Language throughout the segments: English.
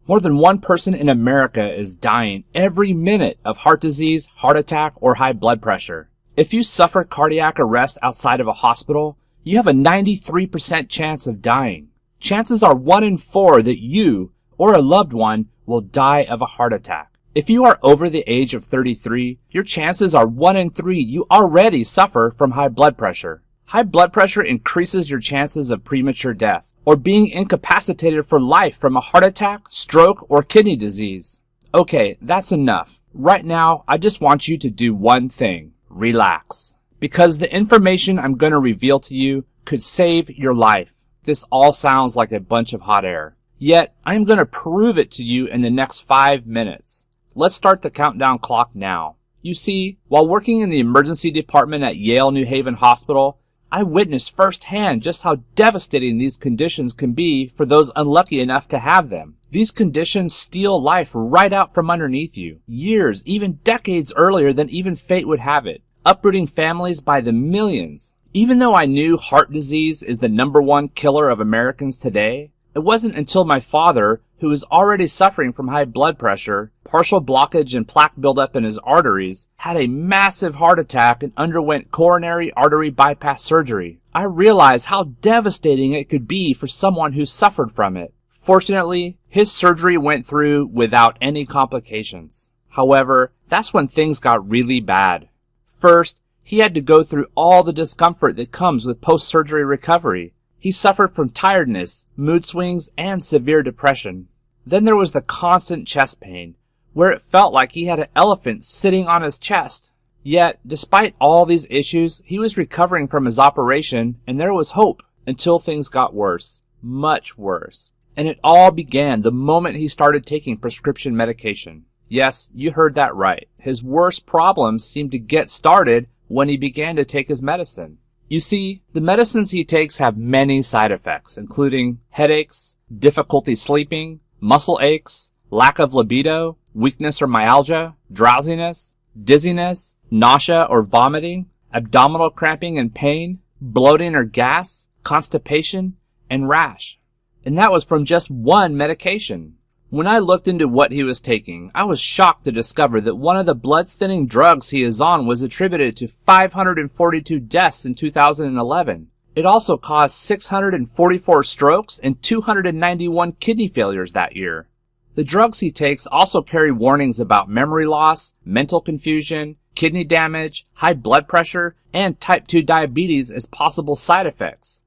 More than one person in America is dying every minute of heart disease, heart attack, or high blood pressure. If you suffer cardiac arrest outside of a hospital, you have a 93% chance of dying. Chances are 1 in 4 that you or a loved one will die of a heart attack. If you are over the age of 33, your chances are 1 in 3 you already suffer from high blood pressure. High blood pressure increases your chances of premature death or being incapacitated for life from a heart attack, stroke, or kidney disease. Okay, that's enough. Right now, I just want you to do one thing. Relax. Because the information I'm going to reveal to you could save your life. This all sounds like a bunch of hot air. Yet, I am going to prove it to you in the next 5 minutes. Let's start the countdown clock now. You see, while working in the emergency department at Yale New Haven Hospital, I witnessed firsthand just how devastating these conditions can be for those unlucky enough to have them. These conditions steal life right out from underneath you, years, even decades earlier than even fate would have it, uprooting families by the millions. Even though I knew heart disease is the #1 killer of Americans today, it wasn't until my father, who was already suffering from high blood pressure, partial blockage and plaque buildup in his arteries, had a massive heart attack and underwent coronary artery bypass surgery, I realized how devastating it could be for someone who suffered from it. Fortunately, his surgery went through without any complications. However, that's when things got really bad. First, he had to go through all the discomfort that comes with post-surgery recovery. He suffered from tiredness, mood swings, and severe depression. Then there was the constant chest pain, where it felt like he had an elephant sitting on his chest. Yet, despite all these issues, he was recovering from his operation, and there was hope, until things got worse. Much worse. And it all began the moment he started taking prescription medication. Yes, you heard that right. His worst problems seemed to get started when he began to take his medicine. You see, the medicines he takes have many side effects, including headaches, difficulty sleeping, muscle aches, lack of libido, weakness or myalgia, drowsiness, dizziness, nausea or vomiting, abdominal cramping and pain, bloating or gas, constipation, and rash. And that was from just one medication. When I looked into what he was taking, I was shocked to discover that one of the blood-thinning drugs he is on was attributed to 542 deaths in 2011. It also caused 644 strokes and 291 kidney failures that year. The drugs he takes also carry warnings about memory loss, mental confusion, kidney damage, high blood pressure, and type 2 diabetes as possible side effects.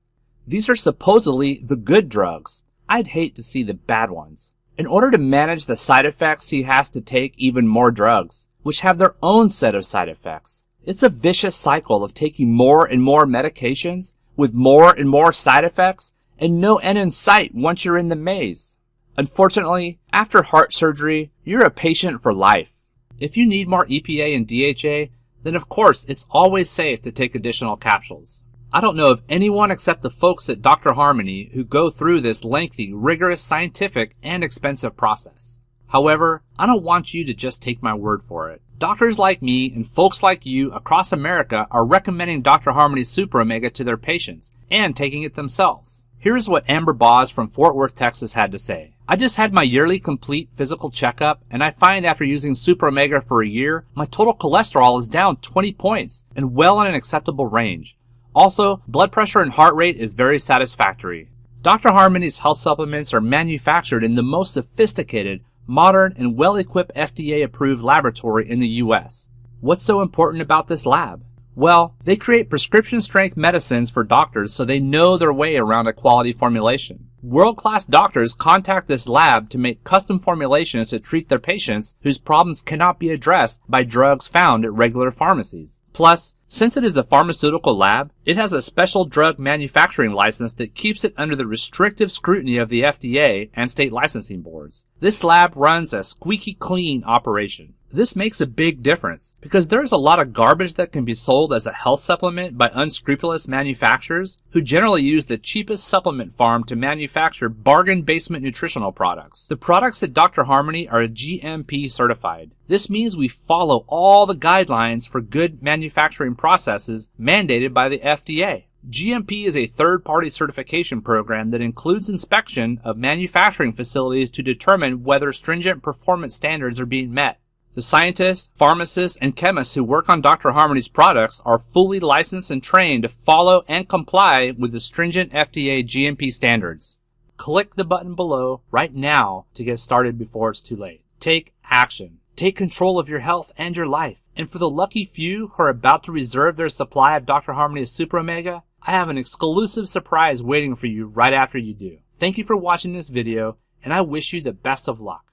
These are supposedly the good drugs. I'd hate to see the bad ones. In order to manage the side effects, he has to take even more drugs, which have their own set of side effects. It's a vicious cycle of taking more and more medications with more and more side effects and no end in sight once you're in the maze. Unfortunately, after heart surgery, you're a patient for life. If you need more EPA and DHA, then of course it's always safe to take additional capsules. I don't know of anyone except the folks at Dr. Harmony who go through this lengthy, rigorous, scientific, and expensive process. However, I don't want you to just take my word for it. Doctors like me and folks like you across America are recommending Dr. Harmony Super Omega to their patients and taking it themselves. Here's what Amber Boz from Fort Worth, Texas had to say. I just had my yearly complete physical checkup, and I find after using Super Omega for a year, my total cholesterol is down 20 points and well in an acceptable range. Also, blood pressure and heart rate is very satisfactory. Dr. Harmony's health supplements are manufactured in the most sophisticated, modern, and well-equipped FDA-approved laboratory in the U.S. What's so important about this lab? Well, they create prescription-strength medicines for doctors so they know their way around a quality formulation. World-class doctors contact this lab to make custom formulations to treat their patients whose problems cannot be addressed by drugs found at regular pharmacies. Plus, since it is a pharmaceutical lab, it has a special drug manufacturing license that keeps it under the restrictive scrutiny of the FDA and state licensing boards. This lab runs a squeaky clean operation. This makes a big difference because there's a lot of garbage that can be sold as a health supplement by unscrupulous manufacturers who generally use the cheapest supplement farm to manufacture bargain basement nutritional products. The products at Dr. Harmony are GMP certified. This means we follow all the guidelines for good manufacturing processes mandated by the FDA. GMP is a third-party certification program that includes inspection of manufacturing facilities to determine whether stringent performance standards are being met. The scientists, pharmacists, and chemists who work on Dr. Harmony's products are fully licensed and trained to follow and comply with the stringent FDA GMP standards. Click the button below right now to get started before it's too late. Take action. Take control of your health and your life. And for the lucky few who are about to reserve their supply of Dr. Harmony's Super Omega, I have an exclusive surprise waiting for you right after you do. Thank you for watching this video, and I wish you the best of luck.